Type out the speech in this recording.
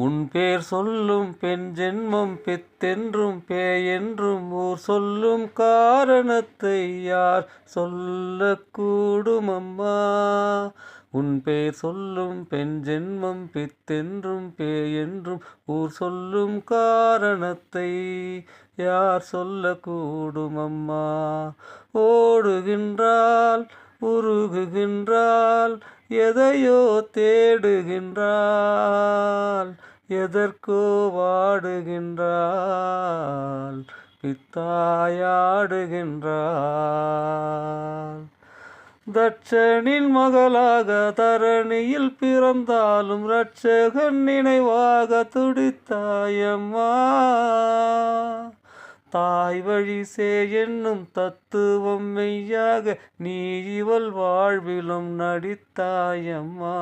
உன் பேர் சொல்லும் பெண் ஜென்மம் பித்தென்றும் பேயென்றும் ஊர் சொல்லும் காரணத்தை யார் சொல்லக்கூடும் அம்மா. உன் பேர் சொல்லும் பெண் ஜென்மம் பித்தென்றும் பேயென்றும் ஊர் சொல்லும் காரணத்தை யார் சொல்லக்கூடும் அம்மா. ஓடுகின்றாள் உருகுகின்றாள் எதையோ தேடுகின்றாள் எதற்கோ வாடுகின்றாள் பித்தாயாடுகின்றாள். தட்சனின் மகளாக தரணியில் பிறந்தாலும் இரட்சகன் நினைவாக துடித்தாயம்மா. தாய் வழி என்னும் தத்துவம் மெய்யாக நீ இவள் வாழ்விலும் நடித்தாயம்மா.